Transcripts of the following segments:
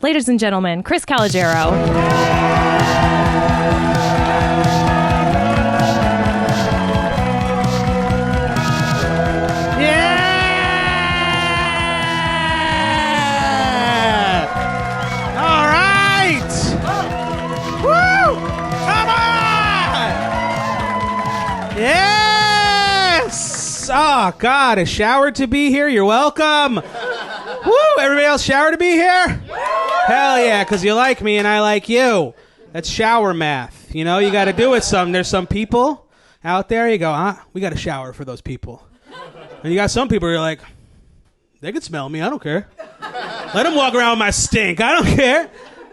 Ladies and gentlemen, Chris Calogero. Oh, God, a shower to be here. You're welcome. Woo! Everybody else shower to be here? Hell yeah, because you like me and I like you. That's shower math. You know, you got to do it some. There's some people out there, you go, we got to shower for those people. And you got some people who are like, they can smell me. I don't care. Let them walk around with my stink. I don't care.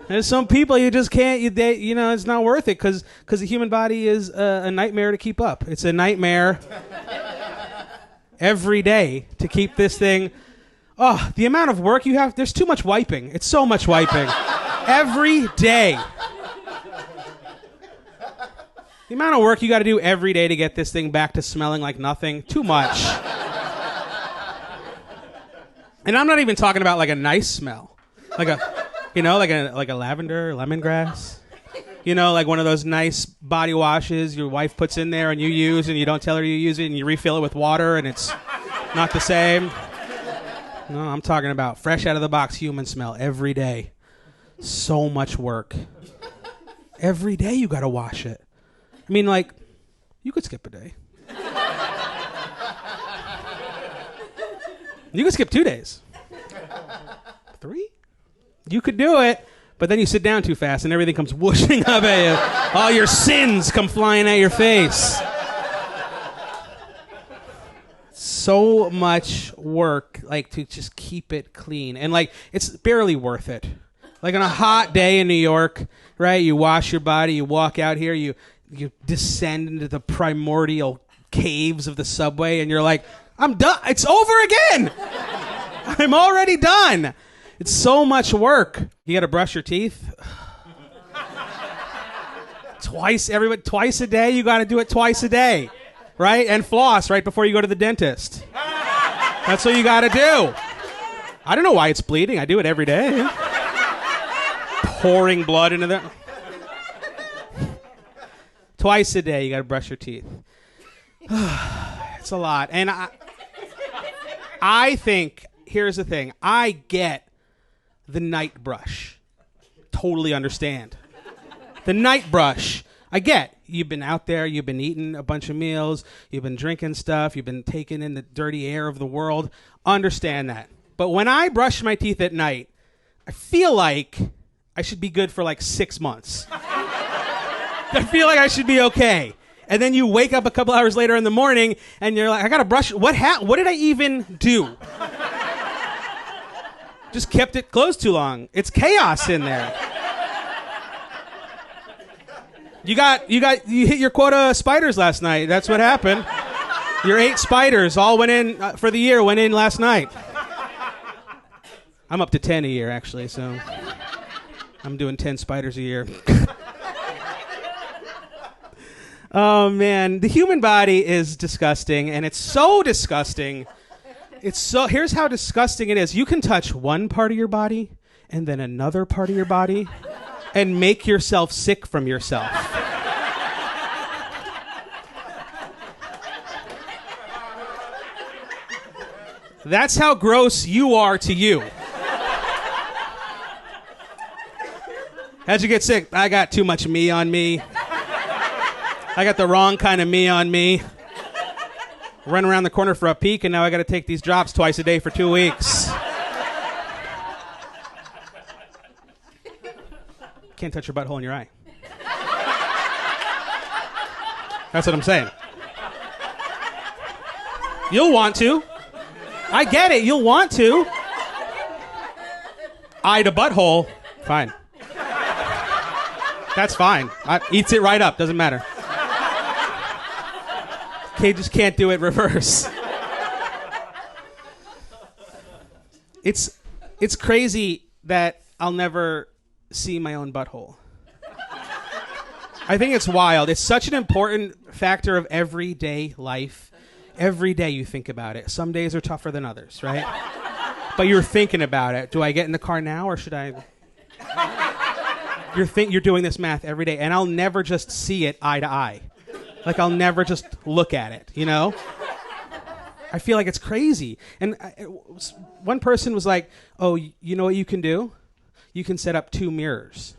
There's some people you just can't, it's not worth it because the human body is a nightmare to keep up. It's a nightmare every day to keep this thing. Oh, the amount of work you have, there's too much wiping. It's so much wiping. Every day. The amount of work you got to do every day to get this thing back to smelling like nothing, too much. And I'm not even talking about like a nice smell. Like a lavender, lemongrass. You know, like one of those nice body washes your wife puts in there and you use and you don't tell her you use it and you refill it with water and it's not the same. No, I'm talking about fresh out of the box human smell every day. So much work. Every day you got to wash it. I mean, like, you could skip a day. You could skip 2 days. 3? You could do it. But then you sit down too fast and everything comes whooshing up at you. All your sins come flying at your face. So much work, like, to just keep it clean. And, like, it's barely worth it. Like, on a hot day in New York, right, you wash your body, you walk out here, you descend into the primordial caves of the subway, and you're like, I'm done. It's over again. I'm already done. It's so much work. You got to brush your teeth. Twice a day. You got to do it twice a day, right? And floss right before you go to the dentist. That's what you got to do. I don't know why it's bleeding. I do it every day. Pouring blood into the... Twice a day, you got to brush your teeth. It's a lot. And I think, here's the thing. I get the night brush. Totally understand. The night brush. I get. You've been out there, you've been eating a bunch of meals, you've been drinking stuff, you've been taking in the dirty air of the world. Understand that. But when I brush my teeth at night, I feel like I should be good for like 6 months. I feel like I should be okay. And then you wake up a couple hours later in the morning and you're like, I got to brush. What did I even do? Just kept it closed too long. It's chaos in there. You hit your quota of spiders last night. That's what happened. Your 8 spiders all went in for the year, went in last night. I'm up to 10 a year, actually, so I'm doing 10 spiders a year. Oh, man. The human body is disgusting, and it's so disgusting. Here's how disgusting it is. You can touch one part of your body and then another part of your body and make yourself sick from yourself. That's how gross you are to you. How'd you get sick? I got too much me on me. I got the wrong kind of me on me. Run around the corner for a peek, and now I got to take these drops twice a day for 2 weeks. Can't touch your butthole in your eye. That's what I'm saying. You'll want to. I get it. You'll want to. Eye to butthole. Fine. That's fine. Eats it right up. Doesn't matter. Okay, just can't do it reverse. It's crazy that I'll never see my own butthole. I think it's wild. It's such an important factor of everyday life. Every day you think about it. Some days are tougher than others, right? But you're thinking about it. Do I get in the car now or should I You're doing this math every day, and I'll never just see it eye to eye. Like, I'll never just look at it, you know? I feel like it's crazy. And one person was like, oh, you know what you can do? You can set up 2 mirrors.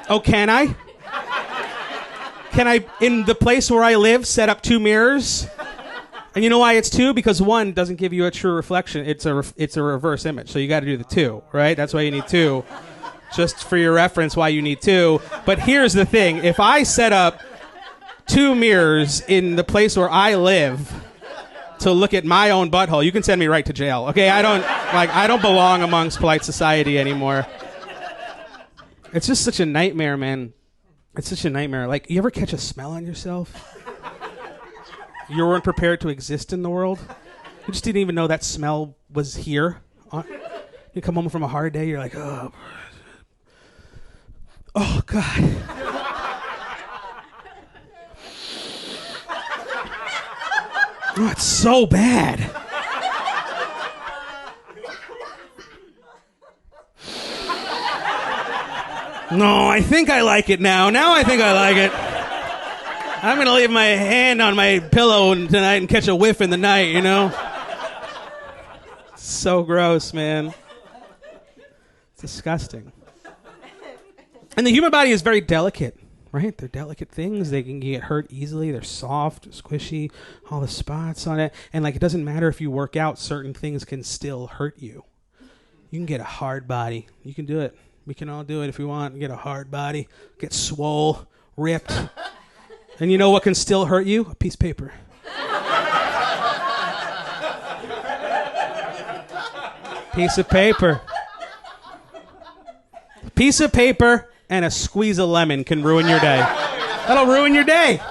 Oh, can I? Can I, in the place where I live, set up 2 mirrors? And you know why it's 2? Because 1 doesn't give you a true reflection. It's a reverse image. So you got to do the 2, right? That's why you need 2. Just for your reference, why you need 2. But here's the thing. If I set up 2 mirrors in the place where I live to look at my own butthole, you can send me right to jail. Okay, I don't belong amongst polite society anymore. It's just such a nightmare, man. It's such a nightmare. Like, you ever catch a smell on yourself? You weren't prepared to exist in the world. You just didn't even know that smell was here. You come home from a hard day, you're like, oh God. Oh, it's so bad. No, I think I like it now. Now I think I like it. I'm going to leave my hand on my pillow tonight and catch a whiff in the night, you know? So gross, man. It's disgusting. And the human body is very delicate, right? They're delicate things. They can get hurt easily. They're soft, squishy, all the spots on it. And, like, it doesn't matter if you work out, certain things can still hurt you. You can get a hard body. You can do it. We can all do it if we want. Get a hard body, get swole, ripped. And you know what can still hurt you? A piece of paper. Piece of paper. A piece of paper and a squeeze of lemon can ruin your day. That'll ruin your day.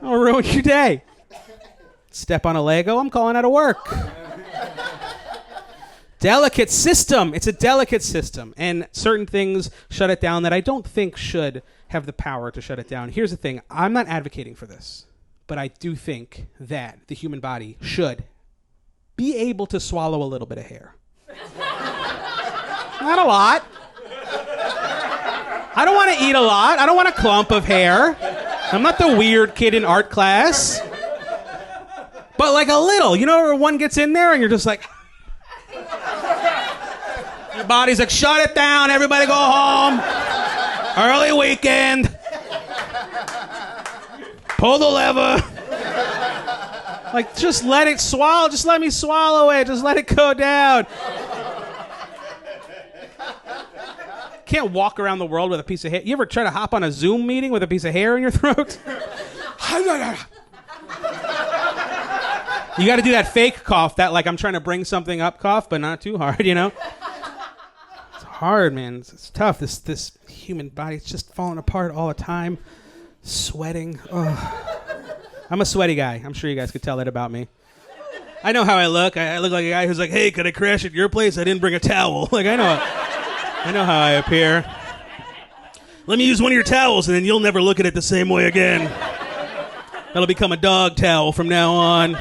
That'll ruin your day. Step on a Lego, I'm calling out of work. Delicate system. It's a delicate system. And certain things shut it down that I don't think should have the power to shut it down. Here's the thing. I'm not advocating for this, but I do think that the human body should be able to swallow a little bit of hair. Not a lot. I don't want to eat a lot. I don't want a clump of hair. I'm not the weird kid in art class. But like a little. You know where one gets in there and you're just like... Your body's like, shut it down. Everybody go home. Early weekend. Pull the lever. Like, just let it swallow. Just let me swallow it. Just let it go down. Can't walk around the world with a piece of hair. You ever try to hop on a Zoom meeting with a piece of hair in your throat? You got to do that fake cough, that like I'm trying to bring something up cough, but not too hard, you know? It's hard, man. It's tough. This human body, it's just falling apart all the time. Sweating. Oh. I'm a sweaty guy. I'm sure you guys could tell that about me. I know how I look. I look like a guy who's like, hey, could I crash at your place? I didn't bring a towel. Like, I know how I appear. Let me use one of your towels, and then you'll never look at it the same way again. That'll become a dog towel from now on.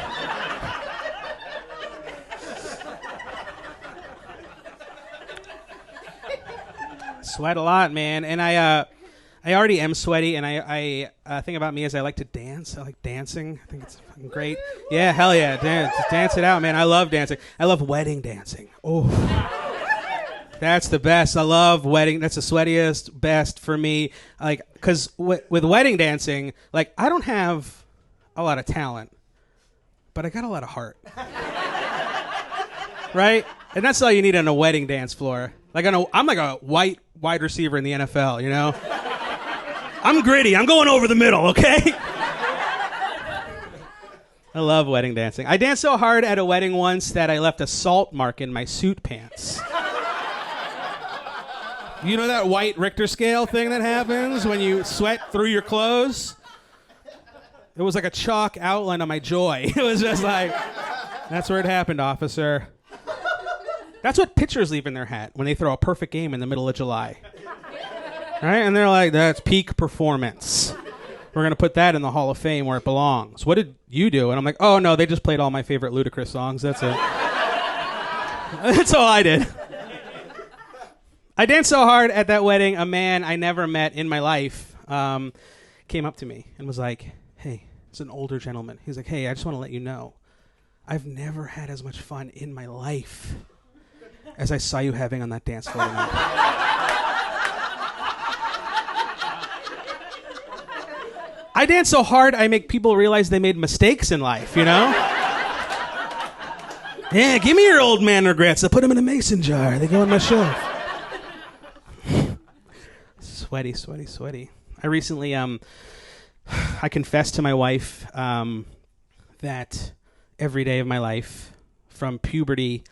Sweat a lot, man. And I already am sweaty, and I thing about me is I like to dance. I like dancing. I think it's fucking great. Yeah, hell yeah. Dance it out, man. I love dancing. I love wedding dancing. Oh. That's the best. I love wedding. That's the sweatiest, best for me. Like, because with wedding dancing, like, I don't have a lot of talent, but I got a lot of heart. Right? And that's all you need on a wedding dance floor. Like, I'm like a white wide receiver in the NFL, you know? I'm gritty. I'm going over the middle, okay? I love wedding dancing. I danced so hard at a wedding once that I left a salt mark in my suit pants. You know that white Richter scale thing that happens when you sweat through your clothes? It was like a chalk outline on my joy. It was just like, that's where it happened, officer. That's what pitchers leave in their hat when they throw a perfect game in the middle of July. Right? And they're like, that's peak performance. We're going to put that in the Hall of Fame where it belongs. What did you do? And I'm like, oh, no, they just played all my favorite Ludacris songs. That's it. That's all I did. I danced so hard at that wedding, a man I never met in my life came up to me and was like, hey, it's an older gentleman. He's like, hey, I just want to let you know, I've never had as much fun in my life as I saw you having on that dance floor tonight. I dance so hard, I make people realize they made mistakes in life, you know? Yeah, give me your old man regrets. I'll put them in a mason jar. They go on my shelf. Sweaty, sweaty, sweaty. I recently, I confessed to my wife that every day of my life, from puberty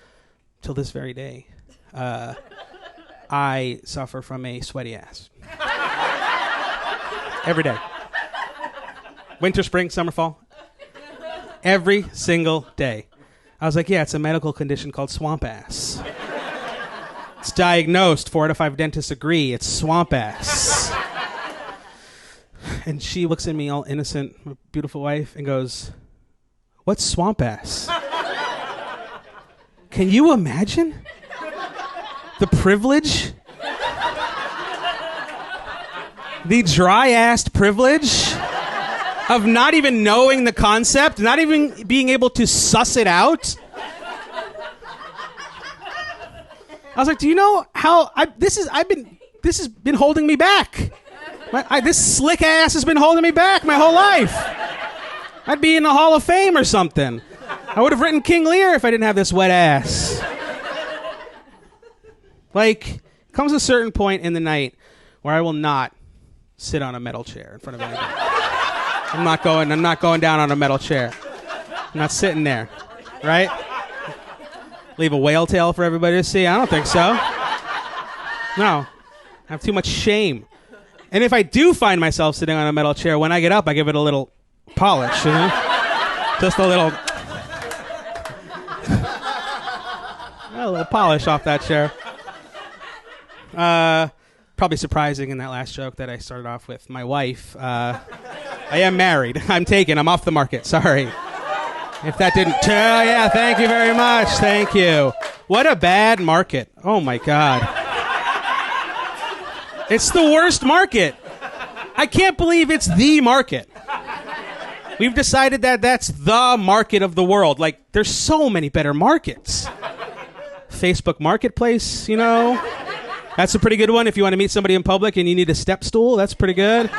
till this very day, I suffer from a sweaty ass. Every day. Winter, spring, summer, fall. Every single day. I was like, yeah, it's a medical condition called swamp ass. It's diagnosed. 4 out of 5 dentists agree. It's swamp ass. And she looks at me all innocent, my beautiful wife, and goes, what's swamp ass? Can you imagine the privilege? The dry-assed privilege of not even knowing the concept, not even being able to suss it out. I was like, do you know how this has been holding me back. This slick ass has been holding me back my whole life. I'd be in the Hall of Fame or something. I would have written King Lear if I didn't have this wet ass. Like, comes a certain point in the night where I will not sit on a metal chair in front of anybody. I'm not going down on a metal chair. I'm not sitting there, right? Leave a whale tail for everybody to see? I don't think so. No. I have too much shame. And if I do find myself sitting on a metal chair, when I get up, I give it a little polish, you know? Just a little polish off that chair. Probably surprising in that last joke that I started off with. My wife, I am married. I'm taken. I'm off the market. Sorry. If that didn't... yeah, thank you very much. Thank you. What a bad market. Oh, my God. It's the worst market. I can't believe it's the market. We've decided that that's the market of the world. Like, there's so many better markets. Facebook Marketplace, you know? That's a pretty good one if you want to meet somebody in public and you need a step stool. That's pretty good.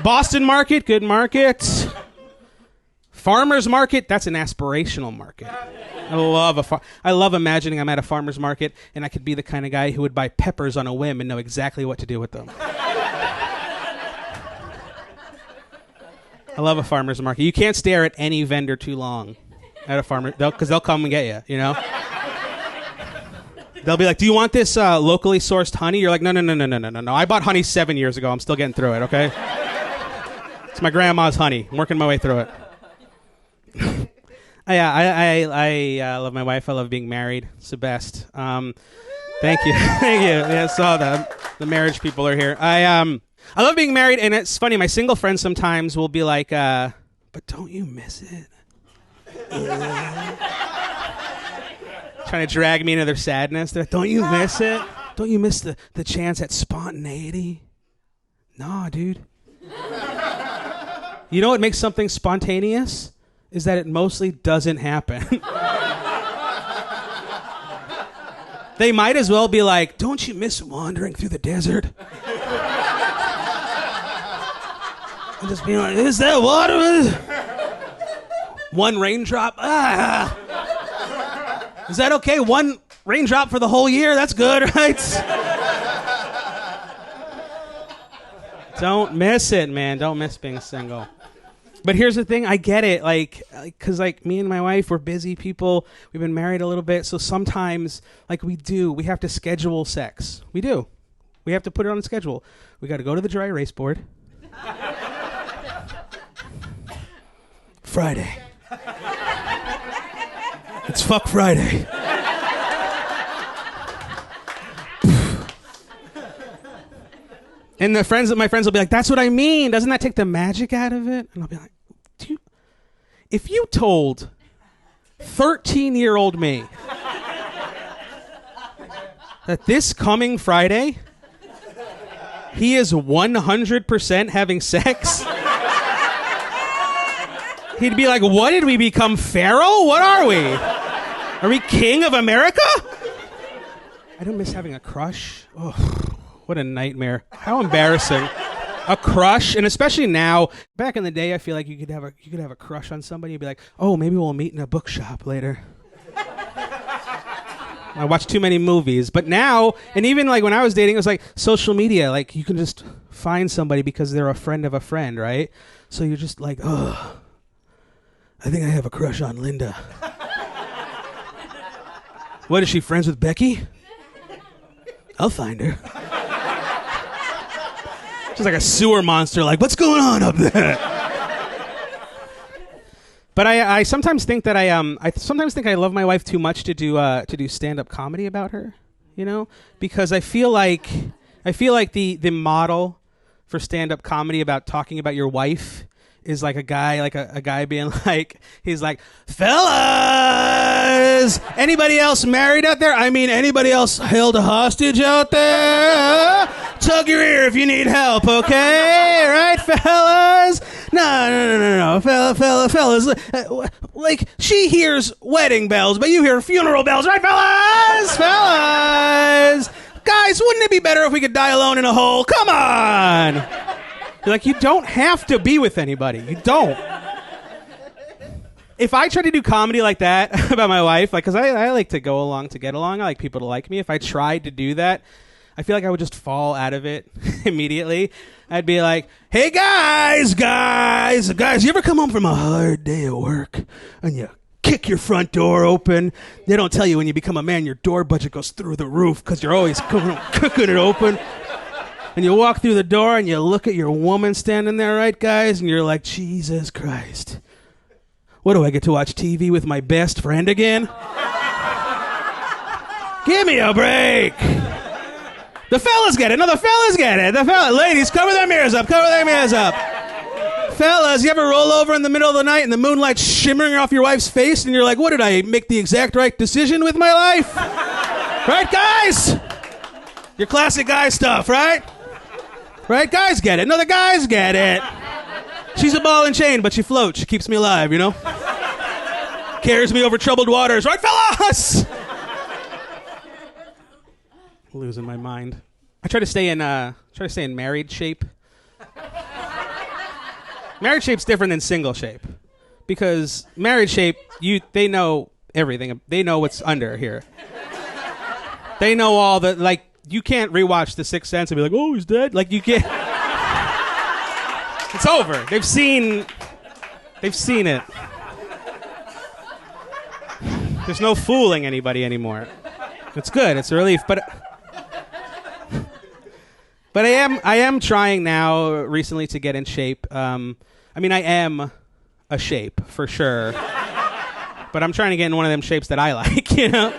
Boston Market, good market. Farmer's Market, that's an aspirational market. I love imagining I'm at a farmer's market and I could be the kind of guy who would buy peppers on a whim and know exactly what to do with them. I love a farmer's market. You can't stare at any vendor too long at a farmer, because they'll come and get you, you know? They'll be like, do you want this locally sourced honey? You're like, no. I bought honey 7 years ago. I'm still getting through it, okay? It's my grandma's honey. I'm working my way through it. I love my wife. I love being married. It's the best. Thank you. Thank you. Yeah, I saw the marriage people are here. I love being married, and it's funny. My single friends sometimes will be like, but don't you miss it? Trying to drag me into their sadness. They're like, don't you miss it? Don't you miss the chance at spontaneity? No, dude. You know what makes something spontaneous? Is that it mostly doesn't happen. They might as well be like, don't you miss wandering through the desert? And just being like, is that water? One raindrop? Is that okay? One raindrop for the whole year? That's good, right? Don't miss it, man. Don't miss being single. But here's the thing, I get it, because me and my wife, we're busy people. We've been married a little bit, so sometimes, we have to schedule sex. We do. We have to put it on the schedule. We got to go to the dry erase board. Friday. It's fuck Friday. And my friends will be like, that's what I mean. Doesn't that take the magic out of it? And I'll be like, if you told 13-year-old me that this coming Friday, he is 100% having sex? He'd be like, what, did we become Pharaoh? What are we? Are we king of America? I don't miss having a crush. Oh, what a nightmare. How embarrassing. A crush, and especially now. Back in the day, I feel like you could have a crush on somebody and be like, oh, maybe we'll meet in a bookshop later. I watch too many movies. But now, and even like when I was dating, it was like social media. Like you can just find somebody because they're a friend of a friend, right? So you're just like, oh, I think I have a crush on Linda. What, is she friends with Becky? I'll find her. She's like a sewer monster, like, what's going on up there? But I sometimes think that I sometimes think I love my wife too much to do stand-up comedy about her, you know? Because I feel like the model for stand-up comedy about talking about your wife is like a guy being like, he's like, fellas, anybody else married out there? I mean, anybody else held a hostage out there? Tug your ear if you need help, okay? Right, fellas? No, fellas. Like, she hears wedding bells, but you hear funeral bells, right, fellas? Fellas! Guys, wouldn't it be better if we could die alone in a hole? Come on! You're like, you don't have to be with anybody. You don't. If I try to do comedy like that about my wife, like, because I like to go along to get along. I like people to like me. If I tried to do that, I feel like I would just fall out of it immediately. I'd be like, hey, guys, you ever come home from a hard day at work and you kick your front door open? They don't tell you when you become a man, your door budget goes through the roof because you're always cooking it open. And you walk through the door and you look at your woman standing there, right, guys? And you're like, Jesus Christ. What, do I get to watch TV with my best friend again? Give me a break. The fellas get it. No, the fellas get it. Ladies, cover their mirrors up. Fellas, you ever roll over in the middle of the night and the moonlight's shimmering off your wife's face and you're like, what, did I make the exact right decision with my life? Right, guys? Your classic guy stuff, right? Right? Guys get it. No, the guys get it. She's a ball and chain, but she floats. She keeps me alive, you know? Carries me over troubled waters. Right, fellas? Losing my mind. I try to stay in married shape. Married shape's different than single shape. Because married shape, they know everything. They know what's under here. They know all the, like, you can't rewatch The Sixth Sense and be like, oh, he's dead. Like, you can't. It's over. They've seen it. There's no fooling anybody anymore. It's good. It's a relief. But I am trying now recently to get in shape. I am a shape for sure. But I'm trying to get in one of them shapes that I like, you know?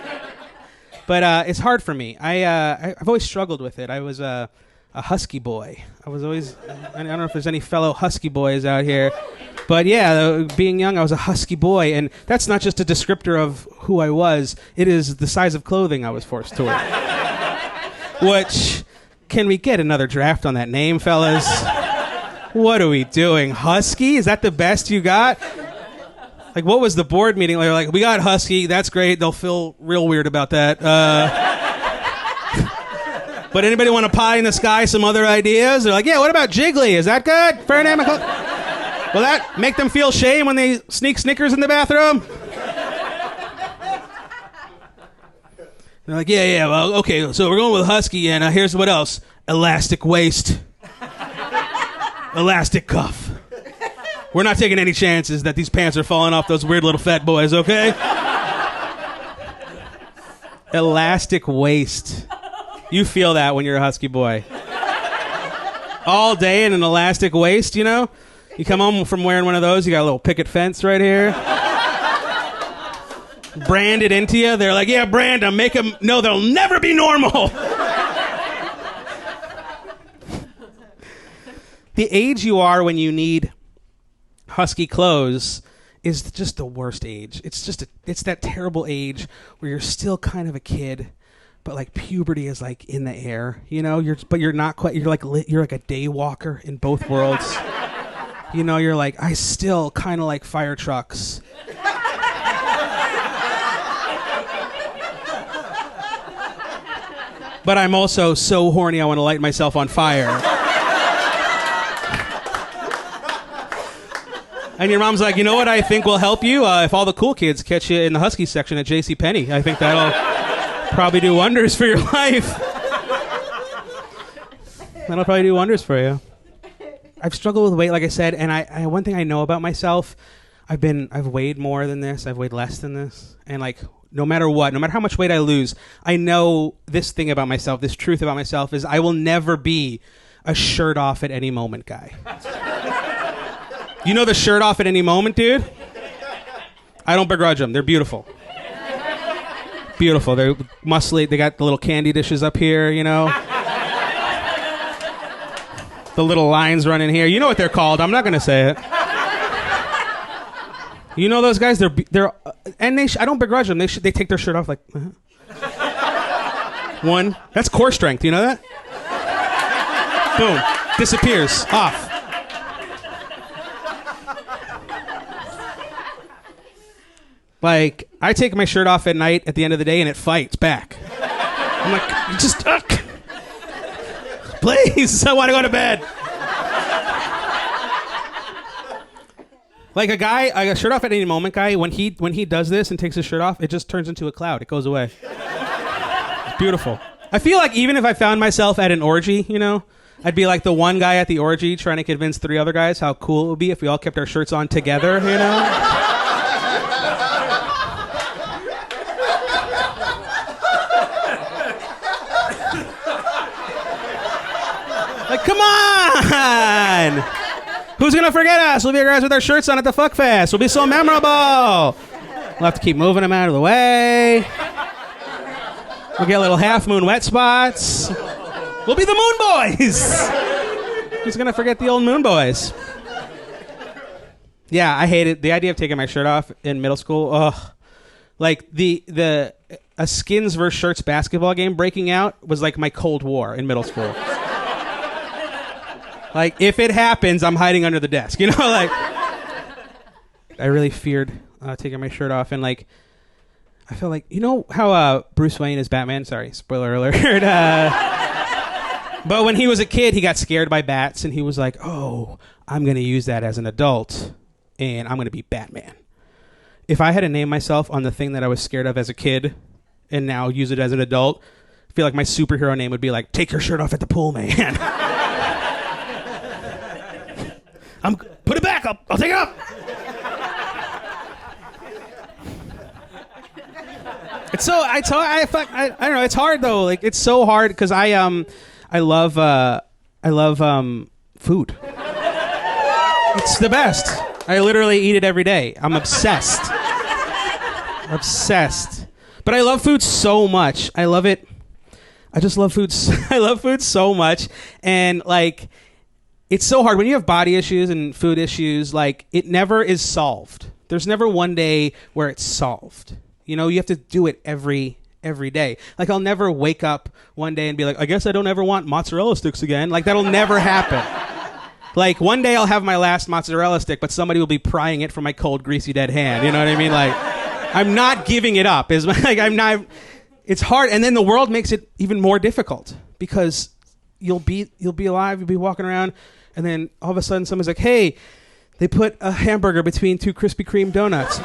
But it's hard for me. I've always struggled with it. I was a Husky Boy. I don't know if there's any fellow Husky Boys out here. But yeah, being young, I was a Husky Boy. And that's not just a descriptor of who I was. It is the size of clothing I was forced to wear. Which, can we get another draft on that name, fellas? What are we doing? Husky? Is that the best you got? Like, what was the board meeting? They're like, we got Husky. That's great. They'll feel real weird about that. But anybody want a pie in the sky, some other ideas? They're like, yeah, what about Jiggly? Is that good? Fair name? Will that make them feel shame when they sneak Snickers in the bathroom? They're like, yeah, well, okay, so we're going with Husky, and here's what else. Elastic waist. Elastic cuff. We're not taking any chances that these pants are falling off those weird little fat boys, okay? Elastic waist. You feel that when you're a Husky Boy. All day in an elastic waist, you know? You come home from wearing one of those, you got a little picket fence right here. Branded into you. They're like, yeah, brand them, make them. No, they'll never be normal. The age you are when you need Husky clothes is just the worst age. It's that terrible age where you're still kind of a kid, but like puberty is like in the air, you know. You're not quite. You're like a day walker in both worlds. You know, you're like, I still kind of like fire trucks. But I'm also so horny I want to light myself on fire. And your mom's like, you know what I think will help you? If all the cool kids catch you in the Husky section at JCPenney. I think that'll probably do wonders for your life. That'll probably do wonders for you. I've struggled with weight, like I said, and I one thing I know about myself, I've weighed more than this, I've weighed less than this, and like no matter what, no matter how much weight I lose, I know this thing about myself, this truth about myself is I will never be a shirt off at any moment guy. You know the shirt off at any moment, dude? I don't begrudge them. They're beautiful. Beautiful. They're muscly. They got the little candy dishes up here, you know? The little lines running here. You know what they're called. I'm not going to say it. You know those guys? They're and I don't begrudge them. They take their shirt off like, one. That's core strength. You know that? Boom. Disappears. Off. Like, I take my shirt off at night at the end of the day and it fights back. I'm like, just, please, I want to go to bed. Like a shirt off at any moment guy, when he does this and takes his shirt off, it just turns into a cloud. It goes away. It's beautiful. I feel like even if I found myself at an orgy, you know, I'd be like the one guy at the orgy trying to convince 3 other guys how cool it would be if we all kept our shirts on together, you know? Like, come on! Who's gonna forget us? We'll be guys with our shirts on at the Fuck Fest. We'll be so memorable. We'll have to keep moving them out of the way. We'll get little half moon wet spots. We'll be the Moon Boys. Who's gonna forget the old Moon Boys? Yeah, I hated the idea of taking my shirt off in middle school. Ugh. Like a skins versus shirts basketball game breaking out was like my Cold War in middle school. Like, if it happens, I'm hiding under the desk. You know, like, I really feared taking my shirt off. And, like, I feel like, you know how Bruce Wayne is Batman? Sorry, spoiler alert. But when he was a kid, he got scared by bats. And he was like, oh, I'm going to use that as an adult. And I'm going to be Batman. If I had to name myself on the thing that I was scared of as a kid and now use it as an adult, I feel like my superhero name would be like, take your shirt off at the pool, man. Put it back. I'll take it up. It's so I don't know. It's hard though. Like it's so hard because I love food. It's the best. I literally eat it every day. I'm obsessed. But I love food so much. I love it. I just love food. I love food so much, and like. It's so hard when you have body issues and food issues, like it never is solved. There's never one day where it's solved. You know, you have to do it every day. Like I'll never wake up one day and be like, I guess I don't ever want mozzarella sticks again. Like that'll never happen. Like one day I'll have my last mozzarella stick, but somebody will be prying it from my cold, greasy, dead hand. You know what I mean? Like I'm not giving it up. It's hard. And then the world makes it even more difficult because you'll be alive. You'll be walking around. And then all of a sudden someone's like, hey, they put a hamburger between 2 Krispy Kreme donuts.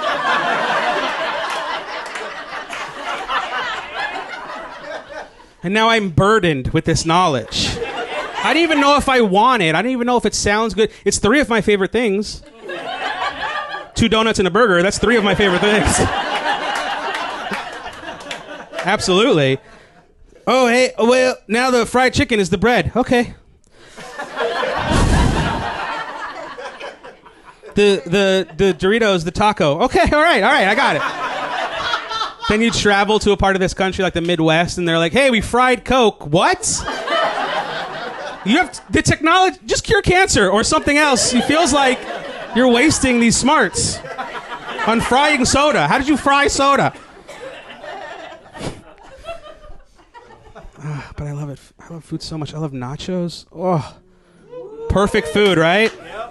And now I'm burdened with this knowledge. I don't even know if I want it. I don't even know if it sounds good. It's 3 of my favorite things. 2 donuts and a burger, that's 3 of my favorite things. Absolutely. Oh, hey, well, now the fried chicken is the bread. Okay. The Doritos, the taco. Okay, all right, I got it. Then you travel to a part of this country like the Midwest, and they're like, hey, we fried Coke. What? You have the technology, just cure cancer or something else. It feels like you're wasting these smarts on frying soda. How did you fry soda? But I love it. I love food so much. I love nachos. Oh, perfect food, right? Yep.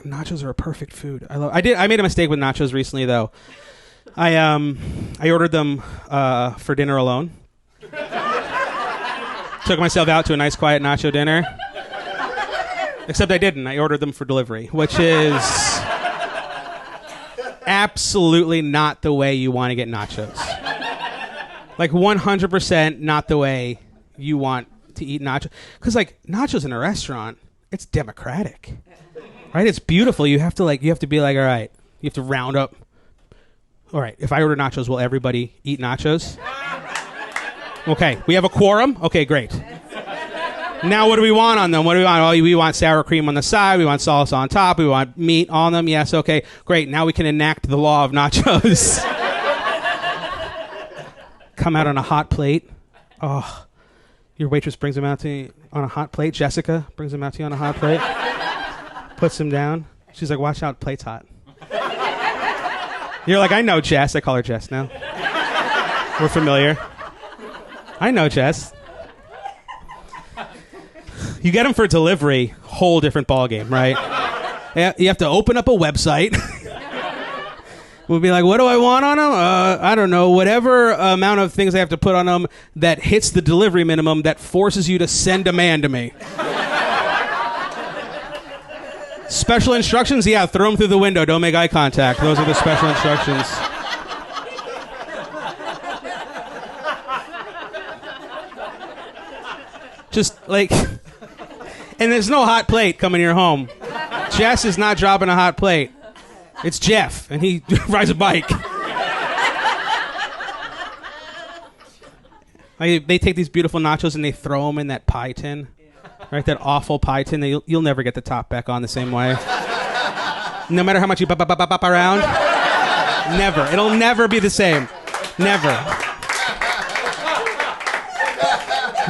Nachos are a perfect food. I made a mistake with nachos recently, though. I ordered them for dinner alone. Took myself out to a nice, quiet nacho dinner. Except I didn't. I ordered them for delivery, which is absolutely not the way you want to get nachos. Like 100% not the way you want to eat nachos. Because like nachos in a restaurant, it's democratic, right? It's beautiful. You have to be like, all right, you have to round up. All right, if I order nachos, will everybody eat nachos? Okay, we have a quorum. Okay, great. Now what do we want on them? What do we want? Oh, we want sour cream on the side. We want salsa on top. We want meat on them. Yes, okay, great. Now we can enact the law of nachos. Come out on a hot plate. Oh, your waitress brings them out to you on a hot plate. Jessica brings them out to you on a hot plate. Puts them down. She's like, watch out, plate's hot. You're like, I know Jess. I call her Jess now. We're familiar. I know Jess. You get them for delivery, whole different ballgame, right? You have to open up a website. We'll be like, what do I want on them? I don't know. Whatever amount of things I have to put on them that hits the delivery minimum that forces you to send a man to me. Special instructions? Yeah, throw them through the window. Don't make eye contact. Those are the special instructions. Just like... And there's no hot plate coming to your home. Jess is not dropping a hot plate. It's Jeff, and he rides a bike. They take these beautiful nachos and they throw them in that pie tin. Right, that awful pie tin that you'll never get the top back on the same way. No matter how much you pop around. Never. It'll never be the same. Never.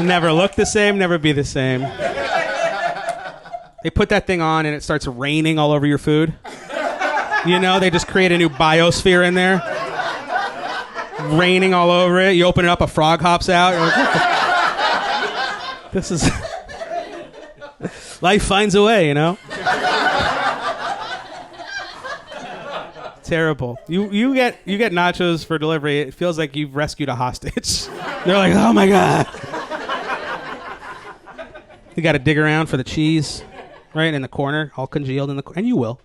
Never look the same, never be the same. They put that thing on and it starts raining all over your food. You know, they just create a new biosphere in there. Raining all over it. You open it up, a frog hops out. You're like, this is... Life finds a way, you know? Terrible. You get nachos for delivery. It feels like you've rescued a hostage. They're like, oh my God. You got to dig around for the cheese, right in the corner, all congealed in the corner. And you will.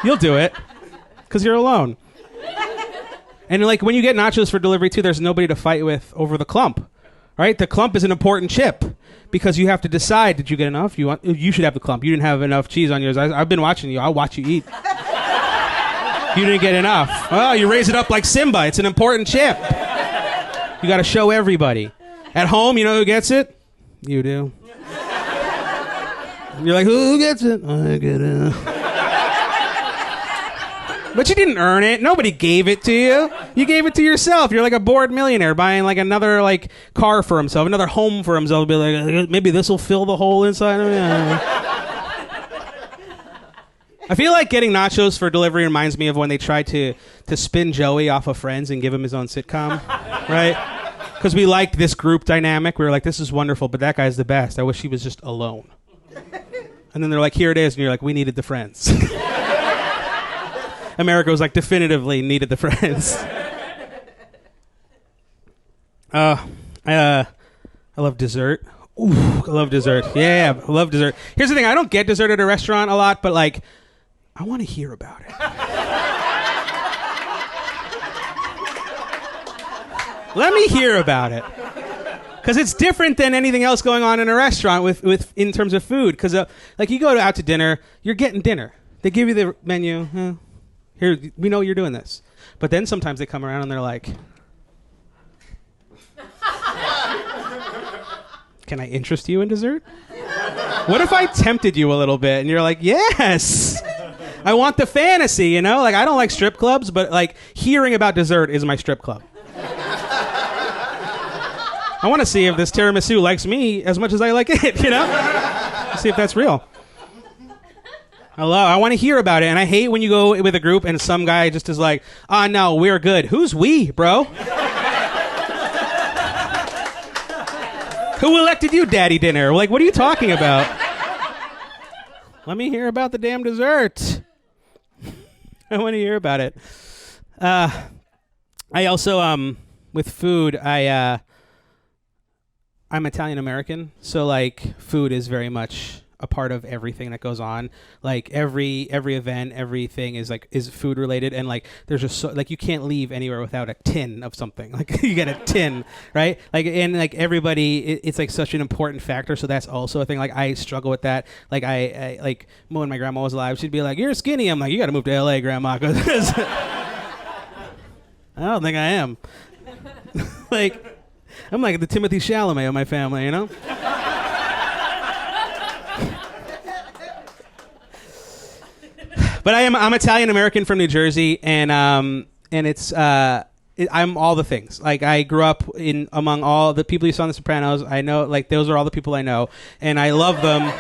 You'll do it because you're alone. And like when you get nachos for delivery too, there's nobody to fight with over the clump, right? The clump is an important chip because you have to decide, did you get enough? You should have the clump. You didn't have enough cheese on yours. I've been watching you. I'll watch you eat. You didn't get enough. Oh, you raise it up like Simba. It's an important chip. You got to show everybody. At home, you know who gets it? You do. You're like, who gets it? I get it. But you didn't earn it. Nobody gave it to you. You gave it to yourself. You're like a bored millionaire buying like another like car for himself, another home for himself. Be like, maybe this will fill the hole inside of me. I feel like getting nachos for delivery reminds me of when they tried to spin Joey off of Friends and give him his own sitcom, right? Because we liked this group dynamic. We were like, this is wonderful, but that guy's the best. I wish he was just alone. And then they're like, here it is. And you're like, we needed the Friends. America was like, definitively needed the Friends. I love dessert. Ooh, I love dessert. Yeah, I love dessert. Here's the thing. I don't get dessert at a restaurant a lot, but like, I want to hear about it. Let me hear about it. Because it's different than anything else going on in a restaurant with in terms of food. Because like you go out to dinner, you're getting dinner. They give you the menu. Here, we know you're doing this. But then sometimes they come around and they're like, can I interest you in dessert? What if I tempted you a little bit and you're like, yes, I want the fantasy, you know? Like, I don't like strip clubs, but like hearing about dessert is my strip club. I want to see if this tiramisu likes me as much as I like it, you know? See if that's real. I want to hear about it, and I hate when you go with a group and some guy just is like, no, we're good. Who's we, bro? Who elected you daddy dinner? Like, what are you talking about? Let me hear about the damn dessert. I want to hear about it. I also, with food, I'm Italian American, so like food is very much a part of everything that goes on. Like every event, everything is food related, and like there's just so, like you can't leave anywhere without a tin of something. Like you get a tin, right? Like and like everybody, it's like such an important factor. So that's also a thing. Like I struggle with that. Like I like when my grandma was alive, she'd be like, "You're skinny." I'm like, "You got to move to LA, Grandma," because I don't think I am. Like I'm like the Timothy Chalamet of my family, you know. But I'm Italian American from New Jersey, and it's I'm all the things. Like I grew up among all the people you saw in The Sopranos. I know, like those are all the people I know, and I love them.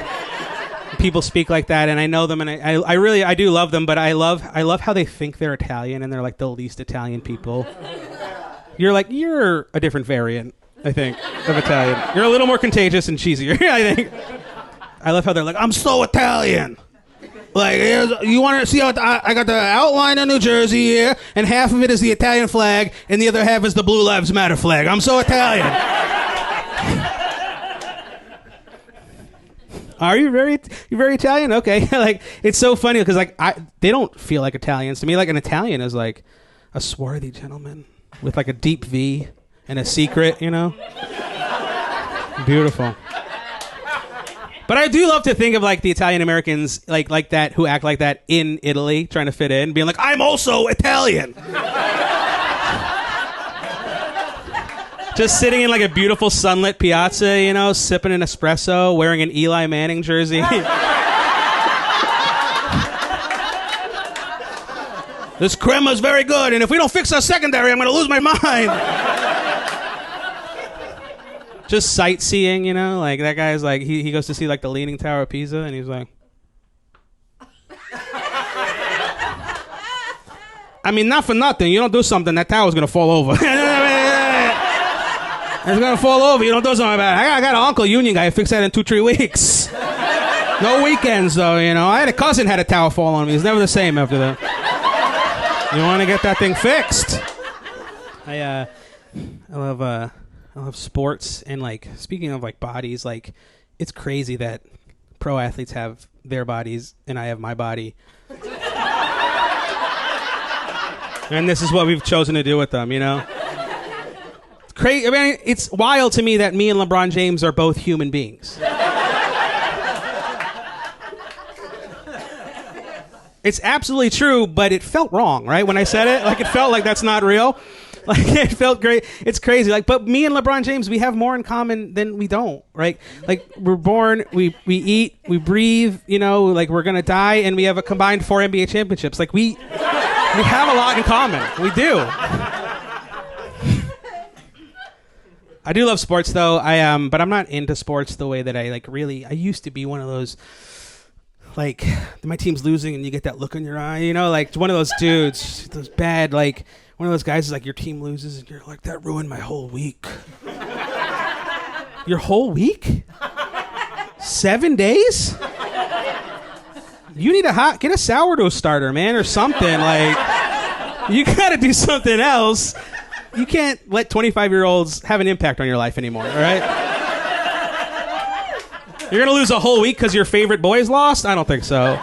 People speak like that, and I know them, and I really do love them. But I love how they think they're Italian, and they're like the least Italian people. You're a different variant, I think, of Italian. You're a little more contagious and cheesier, I think. I love how they're like, "I'm so Italian." Like, you want to see how I got the outline of New Jersey here, and half of it is the Italian flag, and the other half is the Blue Lives Matter flag. I'm so Italian. Are you very Italian? Okay. Like, it's so funny because like they don't feel like Italians to me. Like an Italian is like a swarthy gentleman with like a deep V and a secret, you know. Beautiful. But I do love to think of like the Italian Americans like that who act like that in Italy, trying to fit in, being like, "I'm also Italian." Just sitting in like a beautiful sunlit piazza, you know, sipping an espresso, wearing an Eli Manning jersey. This crema's very good, and if we don't fix our secondary, I'm going to lose my mind. Just sightseeing, you know, like that guy's like he goes to see like the Leaning Tower of Pisa, and he's like, I mean, not for nothing, you don't do something, that tower's gonna fall over. It's gonna fall over. You don't do something about it. I got an uncle, union guy, fix that in 2-3 weeks. No weekends though, you know. I had a cousin had a tower fall on me. It's never the same after that. You want to get that thing fixed? I love sports, and like speaking of like bodies, like it's crazy that pro athletes have their bodies and I have my body. And this is what we've chosen to do with them, you know? It's crazy. I mean, it's wild to me that me and LeBron James are both human beings. It's absolutely true, but it felt wrong, right? When I said it, like it felt like that's not real. Like it felt great. It's crazy. Like, but me and LeBron James, we have more in common than we don't, right? Like we're born, we eat, we breathe, you know, like we're gonna die, and we have a combined 4 NBA championships. Like we have a lot in common. We do. I do love sports though. But I'm not into sports the way that I like really. I used to be one of those, like my team's losing and you get that look in your eye, you know, like one of those dudes, those bad, like one of those guys is like your team loses and you're like, that ruined my whole week. Your whole week? 7 days? You need get a sourdough starter, man, or something. Like, you gotta do something else. You can't let 25-year-olds have an impact on your life anymore, all right? You're gonna lose a whole week because your favorite boys lost? I don't think so.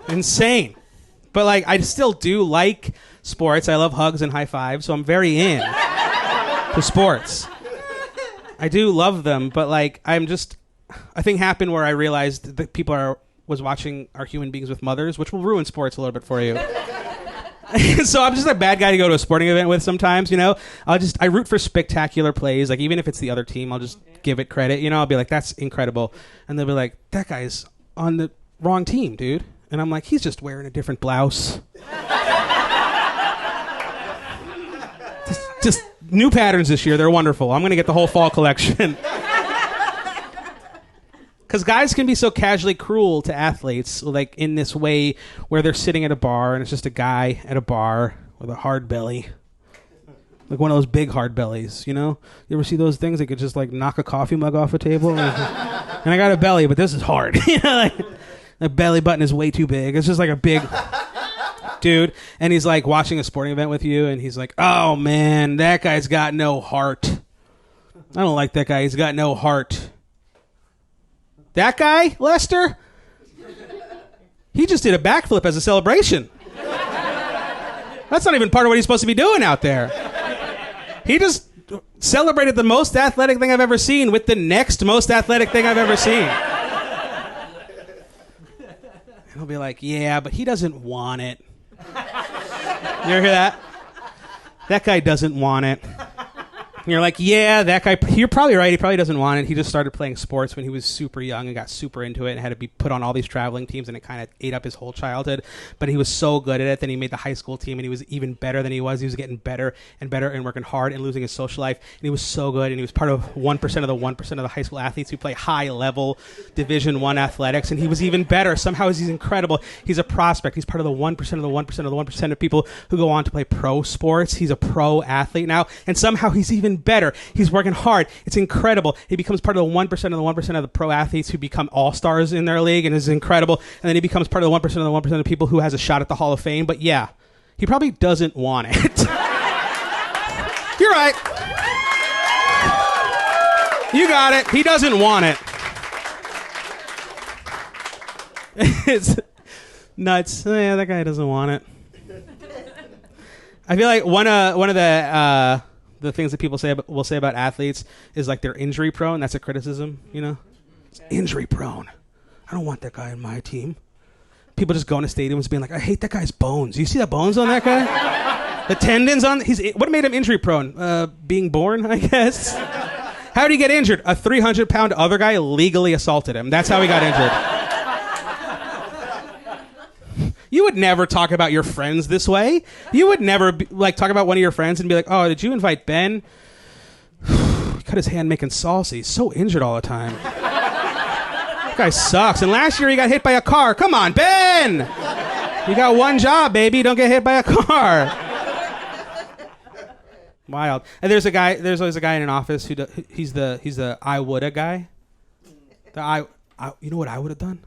Insane. But like, I still do like sports. I love hugs and high fives, so I'm very in to sports. I do love them, but like, a thing happened where I realized that people was watching our human beings with mothers, which will ruin sports a little bit for you. So I'm just a bad guy to go to a sporting event with sometimes, you know. I root for spectacular plays. Like, even if it's the other team, I'll just give it credit, you know. I'll be like, that's incredible. And they'll be like, that guy's on the wrong team, dude. And I'm like, he's just wearing a different blouse. just new patterns this year. They're wonderful. I'm going to get the whole fall collection. Because guys can be so casually cruel to athletes, like in this way where they're sitting at a bar and it's just a guy at a bar with a hard belly. Like one of those big hard bellies, you know? You ever see those things that could just like knock a coffee mug off a table? And I got a belly, but this is hard. You know, like the belly button is way too big. It's just like a big dude. And he's like watching a sporting event with you, and he's like, oh man, that guy's got no heart. I don't like that guy. He's got no heart. That guy, Lester? He just did a backflip as a celebration. That's not even part of what he's supposed to be doing out there. He just celebrated the most athletic thing I've ever seen with the next most athletic thing I've ever seen. And he'll be like, yeah, but he doesn't want it. You ever hear that? That guy doesn't want it. And you're like, yeah, that guy, you're probably right. He probably doesn't want it. He just started playing sports when he was super young and got super into it and had to be put on all these traveling teams, and it kind of ate up his whole childhood. But he was so good at it. Then he made the high school team, and he was even better than he was. He was getting better and better and working hard and losing his social life. And he was so good. And he was part of 1% of the 1% of the high school athletes who play high-level Division I athletics. And he was even better. Somehow he's incredible. He's a prospect. He's part of the 1% of the 1% of the 1% of people who go on to play pro sports. He's a pro athlete now. And somehow he's even better. He's working hard. It's incredible. He becomes part of the 1% of the 1% of the pro athletes who become all-stars in their league, and is incredible. And then he becomes part of the 1% of the 1% of the people who has a shot at the Hall of Fame. But yeah, he probably doesn't want it. You're right. You got it. He doesn't want it. It's nuts. Oh, yeah, that guy doesn't want it. I feel like one of the things that people will say about athletes is like they're injury prone. That's a criticism, you know? It's injury prone. I don't want that guy on my team. People just go into stadiums being like, I hate that guy's bones. You see the bones on that guy? The tendons on, what made him injury prone? Being born, I guess. How did he get injured? A 300-pound other guy legally assaulted him. That's how he got injured. You would never talk about your friends this way. You would never talk about one of your friends and be like, oh, did you invite Ben? He cut his hand making salsa. He's so injured all the time. That guy sucks. And last year he got hit by a car. Come on, Ben! You got one job, baby. Don't get hit by a car. Wild. And there's always a guy in an office who he's the I woulda guy. You know what I would have done?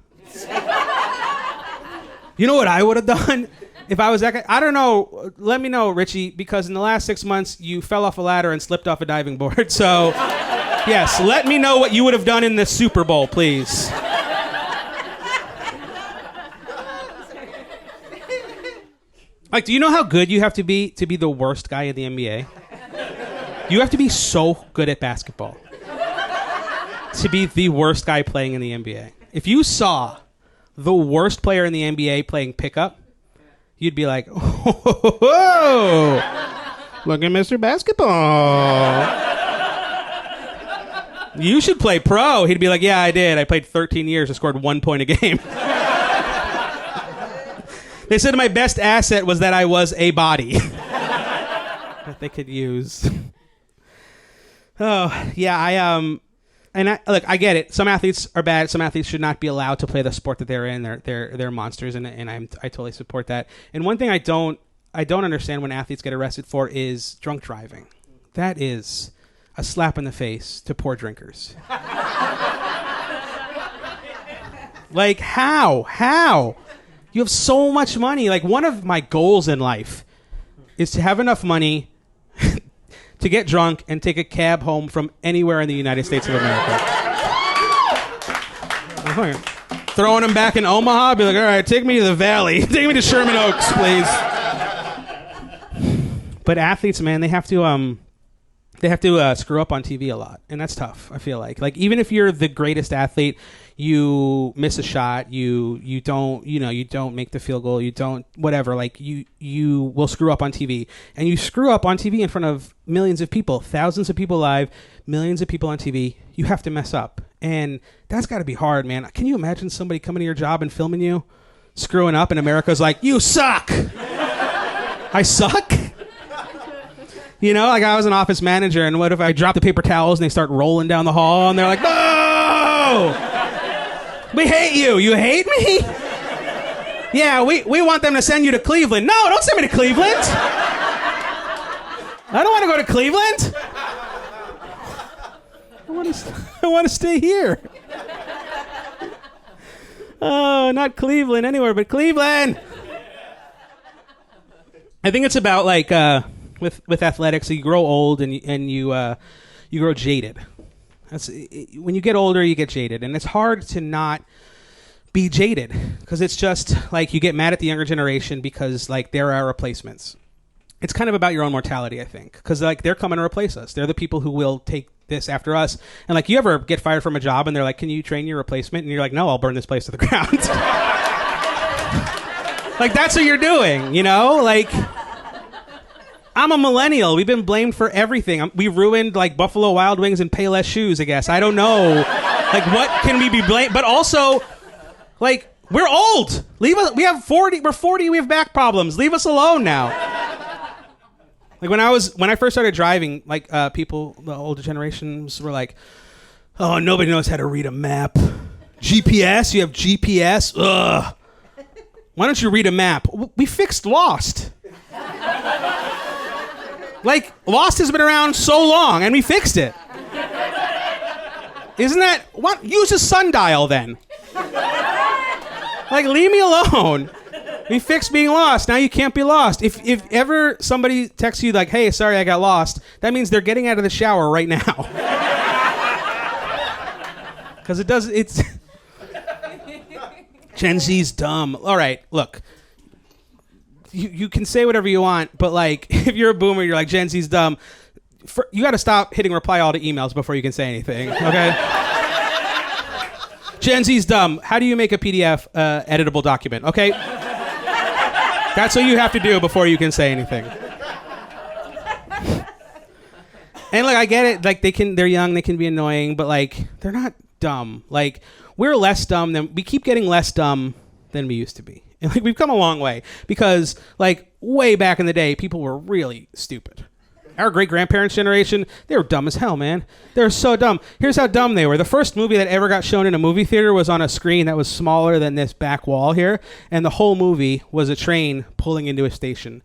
You know what I would have done if I was that guy? I don't know. Let me know, Richie, because in the last 6 months, you fell off a ladder and slipped off a diving board. So, yes, let me know what you would have done in the Super Bowl, please. Like, do you know how good you have to be the worst guy in the NBA? You have to be so good at basketball to be the worst guy playing in the NBA. If you saw the worst player in the NBA playing pickup, you'd be like, oh, look at Mr. Basketball. You should play pro. He'd be like, yeah, I did. I played 13 years and scored 1 point a game. They said my best asset was that I was a body that they could use. Oh, yeah, I get it. Some athletes are bad. Some athletes should not be allowed to play the sport that they're in. They're monsters, and I totally support that. And one thing I don't understand when athletes get arrested for is drunk driving. That is a slap in the face to poor drinkers. Like, how? You have so much money. Like, one of my goals in life is to have enough money to get drunk and take a cab home from anywhere in the United States of America. Throwing them back in Omaha, be like, all right, take me to the Valley. Take me to Sherman Oaks, please. But athletes, man, they have to screw up on TV a lot, and that's tough. I feel like even if you're the greatest athlete, you miss a shot, you don't make the field goal, you don't whatever. Like you will screw up on TV, and you screw up on TV in front of millions of people, thousands of people live, millions of people on TV. You have to mess up, and that's got to be hard, man. Can you imagine somebody coming to your job and filming you screwing up, and America's like, you suck. I suck. You know, like I was an office manager, and what if I drop the paper towels and they start rolling down the hall, and they're like, no! We hate you. You hate me? Yeah, we want them to send you to Cleveland. No, don't send me to Cleveland. I don't want to go to Cleveland. I want to stay here. Oh, not Cleveland, anywhere but Cleveland. I think it's about like with athletics, you grow old and you grow jaded. When you get older, you get jaded, and it's hard to not be jaded because it's just like you get mad at the younger generation because like there are replacements. It's kind of about your own mortality, I think, because like they're coming to replace us. They're the people who will take this after us. And like you ever get fired from a job and they're like, can you train your replacement? And you're like, no, I'll burn this place to the ground. Like that's what you're doing, you know? Like I'm a millennial. We've been blamed for everything. We ruined like Buffalo Wild Wings and Payless shoes, I guess. I don't know. Like what can we be blamed? But also like we're old. Leave us. We're 40. We have back problems. Leave us alone now. Like when I first started driving, like people, the older generations were like, "Oh, nobody knows how to read a map. GPS? You have GPS? Ugh. Why don't you read a map?" We fixed Lost. Like Lost has been around so long, and we fixed it. Isn't that what? Use a sundial then. Like leave me alone. We fixed being lost. Now you can't be lost. If ever somebody texts you like, hey, sorry, I got lost, that means they're getting out of the shower right now. Because it's... Gen Z's dumb. All right, look. You can say whatever you want, but like, if you're a boomer, you're like, Gen Z's dumb. You got to stop hitting reply all to emails before you can say anything, okay? Gen Z's dumb. How do you make a PDF editable document, okay? That's what you have to do before you can say anything. And like I get it, like they're young, they can be annoying, but like they're not dumb. Like we keep getting less dumb than we used to be. And like we've come a long way because like way back in the day, people were really stupid. Our great-grandparents' generation, they were dumb as hell, man. They were so dumb. Here's how dumb they were. The first movie that ever got shown in a movie theater was on a screen that was smaller than this back wall here, and the whole movie was a train pulling into a station.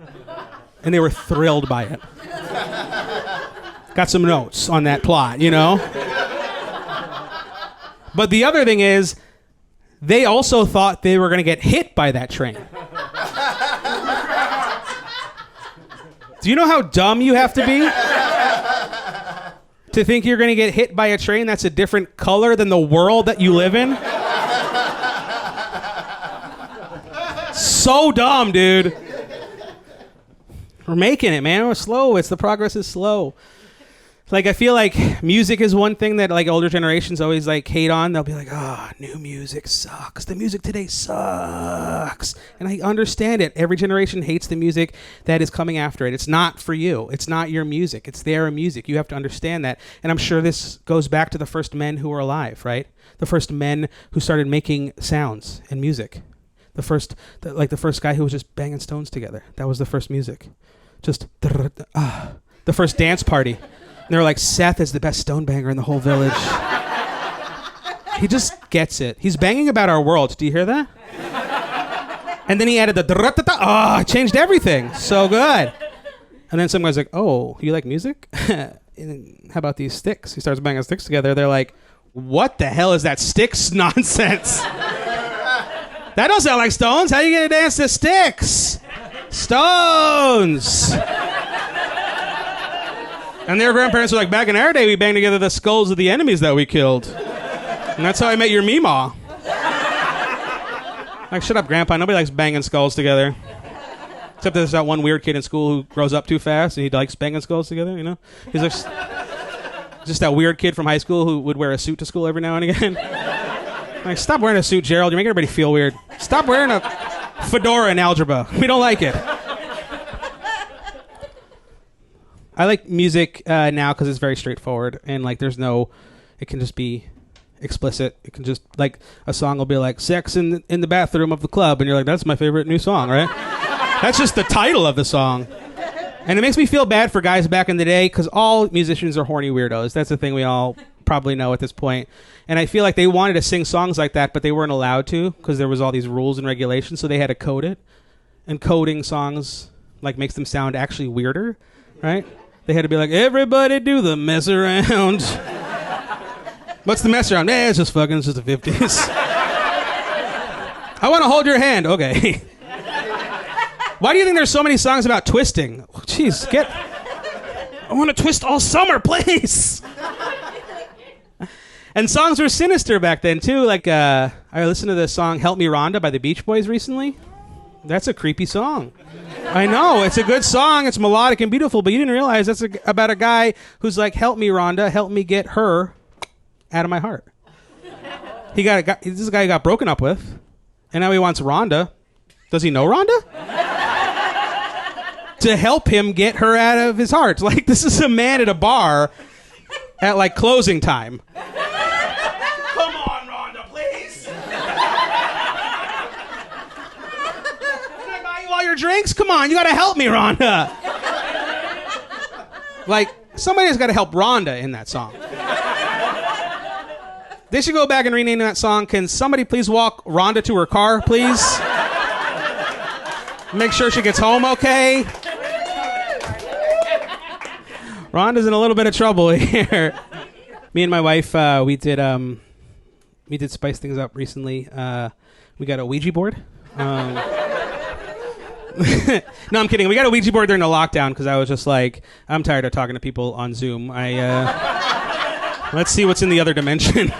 And they were thrilled by it. Got some notes on that plot, you know? But the other thing is, they also thought they were going to get hit by that train. Do you know how dumb you have to be to think you're going to get hit by a train that's a different color than the world that you live in? So dumb, dude. We're making it, man. We're slow. The progress is slow. Like, I feel like music is one thing that, like, older generations always, like, hate on. They'll be like, new music sucks. The music today sucks. And I understand it. Every generation hates the music that is coming after it. It's not for you. It's not your music. It's their music. You have to understand that. And I'm sure this goes back to the first men who were alive, right? The first men who started making sounds and music. The first guy who was just banging stones together. That was the first music. Just, the first dance party. And they were like, Seth is the best stone banger in the whole village. He just gets it. He's banging about our world. Do you hear that? And then he added the it changed everything. So good. And then some guy's like, oh, you like music? How about these sticks? He starts banging sticks together. They're like, what the hell is that sticks nonsense? That don't sound like stones. How are you going to dance to sticks? Stones. And their grandparents were like, back in our day, we banged together the skulls of the enemies that we killed. And that's how I met your Meemaw. Like, shut up, Grandpa. Nobody likes banging skulls together. Except there's that one weird kid in school who grows up too fast and he likes banging skulls together, you know? He's like, just that weird kid from high school who would wear a suit to school every now and again. Like, stop wearing a suit, Gerald. You're making everybody feel weird. Stop wearing a fedora in algebra. We don't like it. I like music now because it's very straightforward and like it can just be explicit. It can just like a song will be like sex in the bathroom of the club and you're like, that's my favorite new song, right? That's just the title of the song. And it makes me feel bad for guys back in the day because all musicians are horny weirdos. That's the thing we all probably know at this point. And I feel like they wanted to sing songs like that, but they weren't allowed to because there was all these rules and regulations, so they had to code it. And coding songs like makes them sound actually weirder, right? They had to be like, everybody do the mess around. What's the mess around? It's just fucking, it's just the 50s. I want to hold your hand. Okay. Why do you think there's so many songs about twisting? Jeez, I want to twist all summer, please. And songs were sinister back then, too. Like, I listened to the song Help Me Rhonda by the Beach Boys recently. That's a creepy song. I know, it's a good song. It's melodic and beautiful, but you didn't realize that's about a guy who's like, help me, Rhonda, help me get her out of my heart. This is a guy who got broken up with, and now he wants Rhonda. Does he know Rhonda? To help him get her out of his heart. Like, this is a man at a bar at, like, closing time. Come on, Rhonda, please. Can I buy you all your drinks? Come on, you gotta help me, Rhonda. Like, somebody's gotta help Rhonda in that song. They should go back and rename that song. Can somebody please walk Rhonda to her car, please? Make sure she gets home okay. Rhonda's in a little bit of trouble here. Me and my wife, we did spice things up recently. We got a Ouija board. No, I'm kidding. We got a Ouija board during the lockdown because I was just like, I'm tired of talking to people on Zoom. Let's see what's in the other dimension.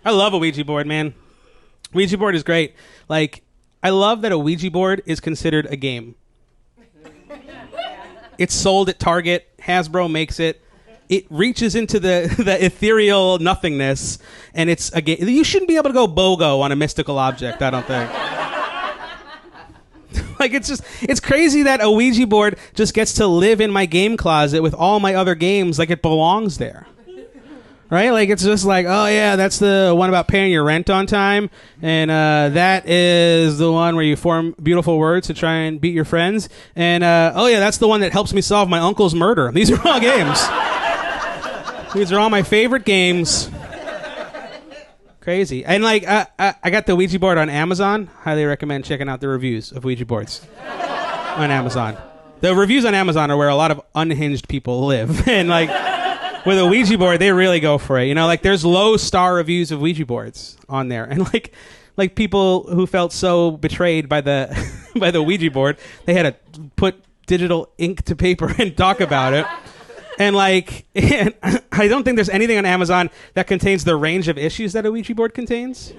I love a Ouija board, man. Ouija board is great. Like, I love that a Ouija board is considered a game. It's sold at Target. Hasbro makes it. It reaches into the ethereal nothingness, and it's a game. You shouldn't be able to go BOGO on a mystical object, I don't think. Like, it's crazy that a Ouija board just gets to live in my game closet with all my other games like it belongs there. Right? Like, it's just like, oh, yeah, that's the one about paying your rent on time. And that is the one where you form beautiful words to try and beat your friends. And, oh, yeah, that's the one that helps me solve my uncle's murder. These are all games. These are all my favorite games. Crazy. And, like, I got the Ouija board on Amazon. Highly recommend checking out the reviews of Ouija boards on Amazon. The reviews on Amazon are where a lot of unhinged people live. And, like, with a Ouija board, they really go for it. You know, like, there's low star reviews of Ouija boards on there. And, like people who felt so betrayed by the by the Ouija board, they had to put digital ink to paper and talk about it. And, like, I don't think there's anything on Amazon that contains the range of issues that a Ouija board contains.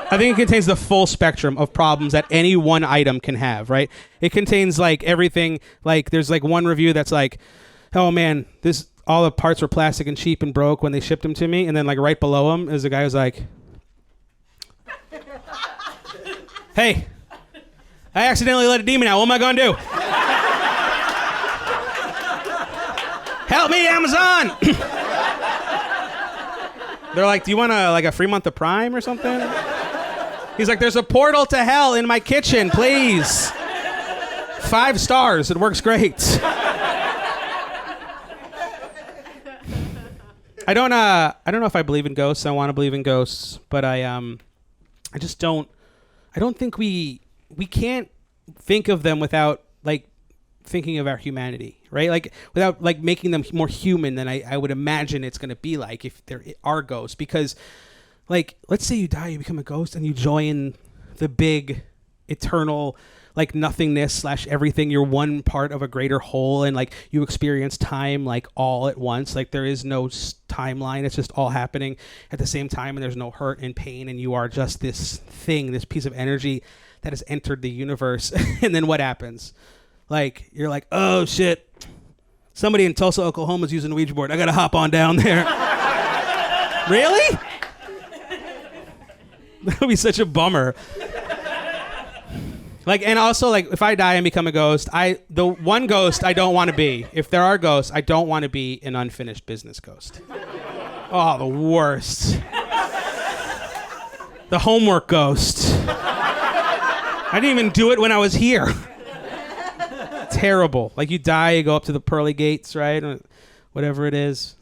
I think it contains the full spectrum of problems that any one item can have, right? It contains, like, everything. Like, there's, like, one review that's like, oh, man, all the parts were plastic and cheap and broke when they shipped them to me. And then, like, right below him is a guy who's like, hey, I accidentally let a demon out. What am I going to do? Help me, Amazon! They're like, do you want a free month of Prime or something? He's like, there's a portal to hell in my kitchen, please. 5 stars. It works great. I don't know if I believe in ghosts. I want to believe in ghosts, but I just don't. I don't think we can't think of them without, like, thinking of our humanity, right? Like, without, like, making them more human than I would imagine it's going to be like if there are ghosts. Because, like, let's say you die, you become a ghost, and you join the big, eternal, like, nothingness / everything. You're one part of a greater whole, and, like, you experience time, like, all at once. Like, there is no timeline. It's just all happening at the same time, and there's no hurt and pain, and you are just this thing, this piece of energy that has entered the universe. And then what happens? Like, you're like, oh, shit. Somebody in Tulsa, Oklahoma is using a Ouija board. I got to hop on down there. Really? That would be such a bummer. Like, and also, like, if I die and become a ghost, the one ghost I don't want to be, if there are ghosts, I don't want to be an unfinished business ghost. Oh, the worst. The homework ghost. I didn't even do it when I was here. Terrible. Like, you die, you go up to the pearly gates, right? Or whatever it is.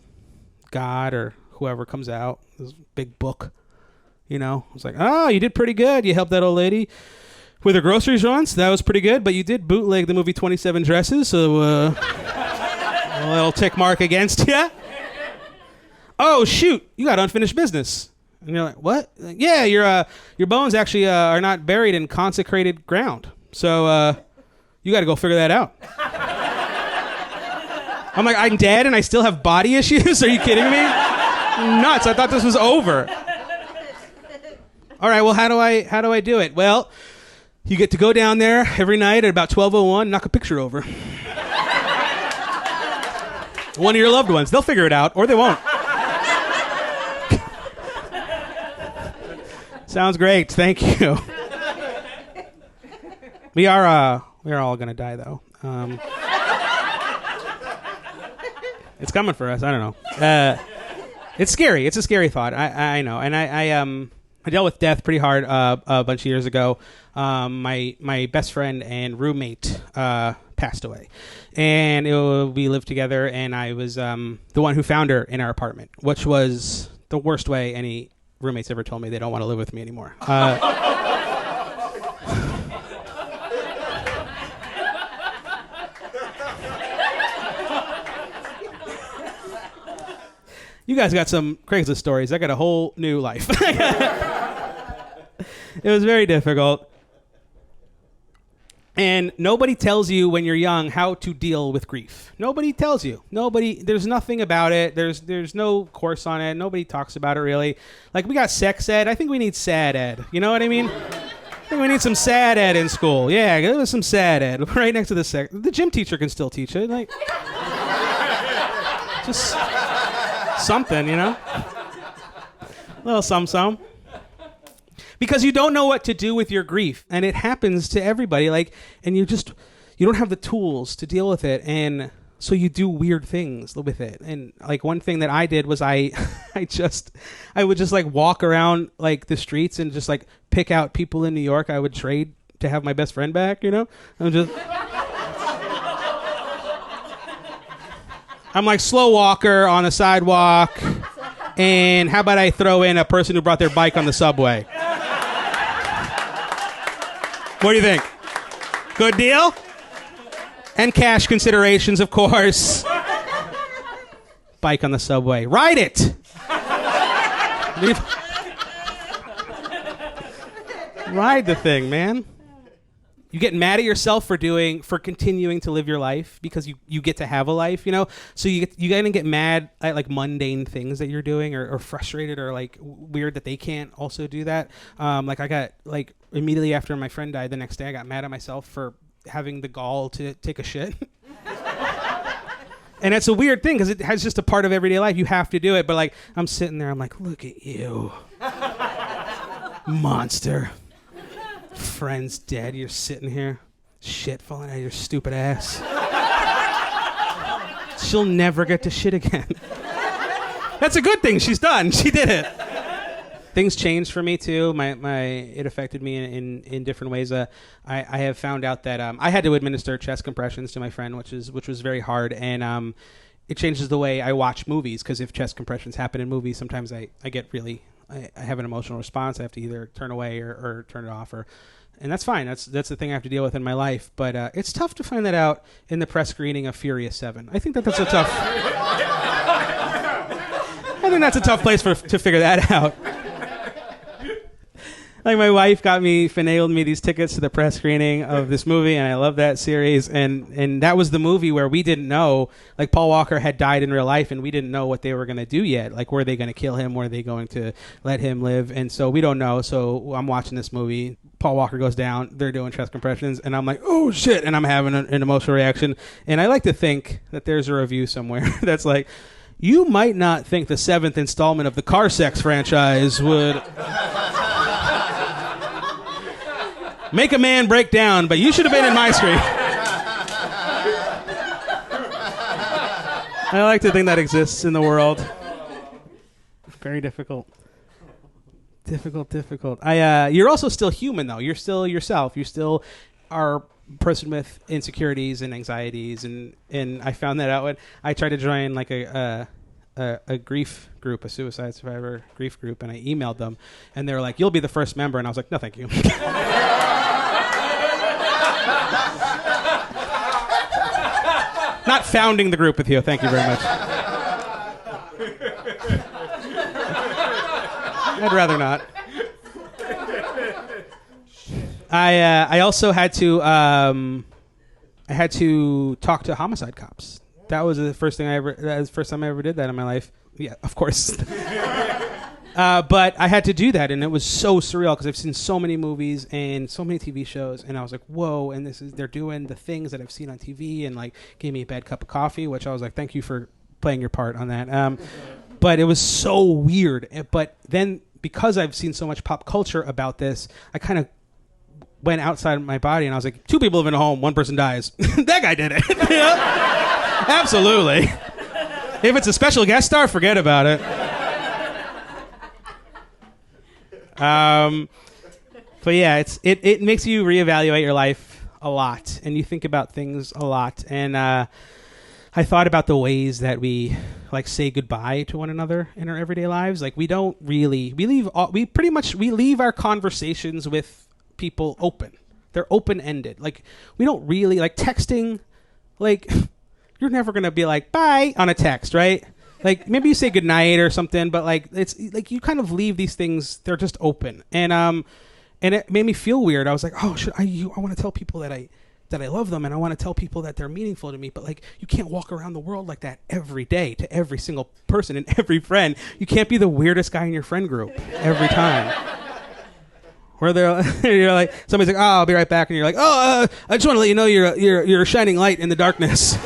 God or whoever comes out. This big book. You know? It's like, oh, you did pretty good. You helped that old lady. with her groceries once. That was pretty good, but you did bootleg the movie 27 Dresses, so a little tick mark against you. Oh, shoot, you got unfinished business. And you're like, what? Yeah, your bones actually are not buried in consecrated ground. So you got to go figure that out. I'm like, I'm dead and I still have body issues? Are you kidding me? Nuts. I thought this was over. All right, well, how do I do it? Well, you get to go down there every night at about 12:01, knock a picture over. One of your loved ones. They'll figure it out, or they won't. Sounds great. Thank you. We are all gonna die though. It's coming for us. I don't know. It's scary. It's a scary thought. I know. And I dealt with death pretty hard a bunch of years ago. My best friend and roommate passed away, and we lived together. And I was the one who found her in our apartment, which was the worst way any roommates ever told me they don't want to live with me anymore. You guys got some Craigslist stories. I got a whole new life. It was very difficult. And nobody tells you when you're young how to deal with grief. Nobody tells you. There's nothing about it. There's no course on it. Nobody talks about it really. Like, we got sex ed. I think we need sad ed. You know what I mean? I think we need some sad ed in school. Yeah, give us some sad ed. Right next to the sex. The gym teacher can still teach it. Like, just something, you know? A little some. Because you don't know what to do with your grief, and it happens to everybody. Like, and you don't have the tools to deal with it, and so you do weird things with it. And like, one thing that I did was I would just like walk around like the streets and just like pick out people in New York I would trade to have my best friend back. You know, I'm like slow walker on the sidewalk, and how about I throw in a person who brought their bike on the subway? What do you think? Good deal? And cash considerations, of course. Bike on the subway. Ride it! Ride the thing, man. You get mad at yourself for continuing to live your life because you get to have a life, you know? So you gotta get mad at like mundane things that you're doing, or frustrated, or like weird that they can't also do that. Like, I got like immediately after my friend died, the next day I got mad at myself for having the gall to take a shit. And it's a weird thing because it has just a part of everyday life. You have to do it. But like, I'm sitting there, I'm like, look at you. Monster. Friend's dead, you're sitting here, shit falling out of your stupid ass. She'll never get to shit again. That's a good thing. She's done. She did it. Things changed for me too. It affected me in different ways. I have found out that I had to administer chest compressions to my friend, which was very hard, and it changes the way I watch movies, because if chest compressions happen in movies, sometimes I get really. I have an emotional response. I have to either turn away or turn it off, and that's fine. That's the thing I have to deal with in my life. But it's tough to find that out in the press screening of Furious 7. I think that's a tough. I think that's a tough place to figure that out. Like, my wife finagled me these tickets to the press screening of this movie, and I love that series. And that was the movie where we didn't know, like, Paul Walker had died in real life, and we didn't know what they were going to do yet. Like, were they going to kill him? Were they going to let him live? And so we don't know. So I'm watching this movie. Paul Walker goes down. They're doing chest compressions, and I'm like, oh, shit. And I'm having an emotional reaction. And I like to think that there's a review somewhere that's like, you might not think the 7th installment of the Car Sex franchise would... make a man break down, but you should have been in my screen. I like to think that exists in the world. Very difficult. Difficult. You're also still human, though. You're still yourself. You still are a person with insecurities and anxieties, and I found that out when I tried to join like a grief group, a suicide survivor grief group, and I emailed them, and they were like, "You'll be the first member," and I was like, "No, thank you." Not founding the group with you. Thank you very much. I'd rather not. I also had to talk to homicide cops. That was the first time I ever did that in my life. Yeah, of course. But I had to do that, and it was so surreal because I've seen so many movies and so many TV shows, and I was like, whoa, and they're doing the things that I've seen on TV, and like gave me a bad cup of coffee, which I was like, thank you for playing your part on that. But it was so weird. But then because I've seen so much pop culture about this, I kind of went outside of my body, and I was like, 2 people live in a home, 1 person dies. That guy did it. You know? Absolutely. If it's a special guest star, forget about it. But yeah, it makes you reevaluate your life a lot, and you think about things a lot. And I thought about the ways that we like say goodbye to one another in our everyday lives. Like we leave our conversations with people open. They're open-ended. Like we don't really like texting. Like you're never gonna be like bye on a text, right? Like maybe you say goodnight or something, but like it's like you kind of leave these things. They're just open, and it made me feel weird. I was like, oh, I want to tell people that I love them, and I want to tell people that they're meaningful to me. But like, you can't walk around the world like that every day to every single person and every friend. You can't be the weirdest guy in your friend group every time. Where you're like, somebody's like, oh, I'll be right back, and you're like, oh, I just want to let you know you're a shining light in the darkness.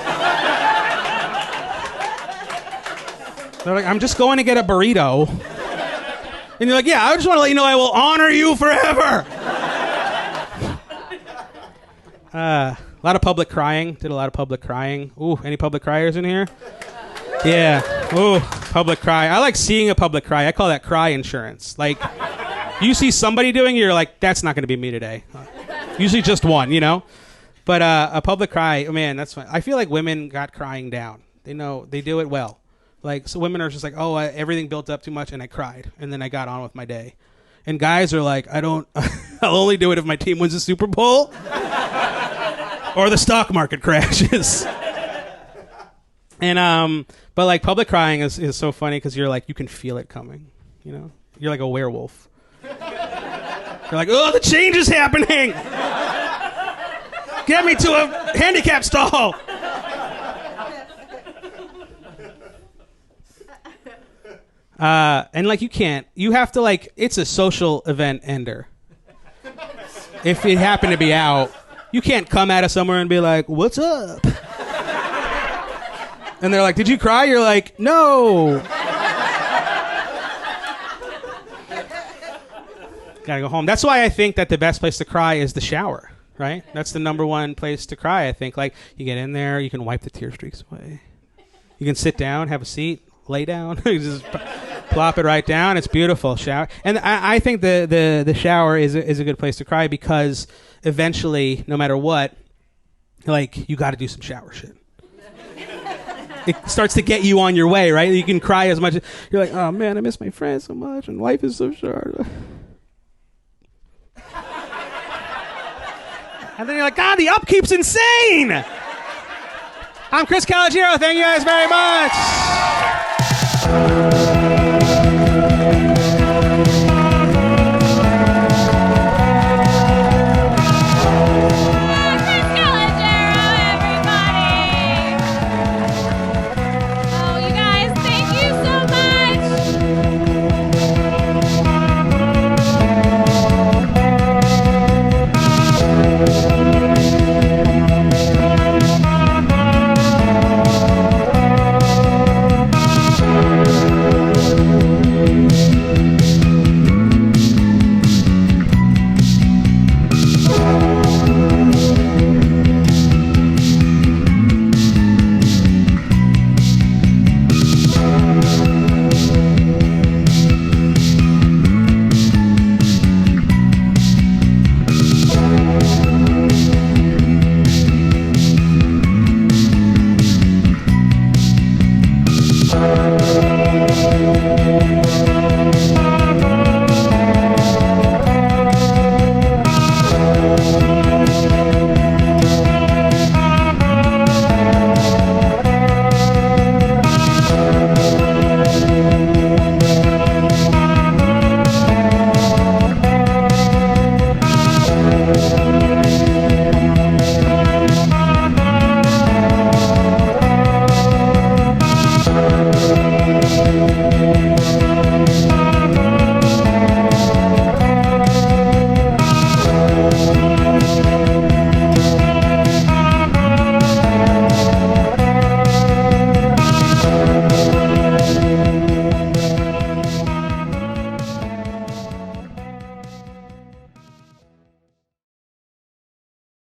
They're like, I'm just going to get a burrito. And you're like, yeah, I just want to let you know I will honor you forever. A lot of public crying. Did a lot of public crying. Ooh, any public criers in here? Yeah. Ooh, public cry. I like seeing a public cry. I call that cry insurance. Like, you see somebody doing it, you're like, that's not going to be me today. Usually just one, you know? But a public cry, oh man, that's fine. I feel like women got crying down. They know, they do it well. Like, so women are just like, oh, everything built up too much, and I cried, and then I got on with my day. And guys are like, I'll only do it if my team wins the Super Bowl or the stock market crashes. And but like public crying is so funny because you're like, you can feel it coming, you know? You're like a werewolf. You're like, oh, the change is happening. Get me to a handicap stall. And like you have to like, it's a social event ender. If it happened to be out, you can't come out of somewhere and be like, what's up? And they're like, did you cry? You're like, no. Gotta go home. That's why I think that the best place to cry is the shower, right? That's the number one place to cry, I think. Like, you get in there, you can wipe the tear streaks away. You can sit down, have a seat, lay down, you just plop it right down. It's beautiful. Shower. And I think the shower is a good place to cry because eventually, no matter what, like, you got to do some shower shit. It starts to get you on your way, right? You can cry as much. You're like, oh man, I miss my friends so much, and life is so short. And then you're like, God, the upkeep's insane. I'm Chris Calogero. Thank you guys very much.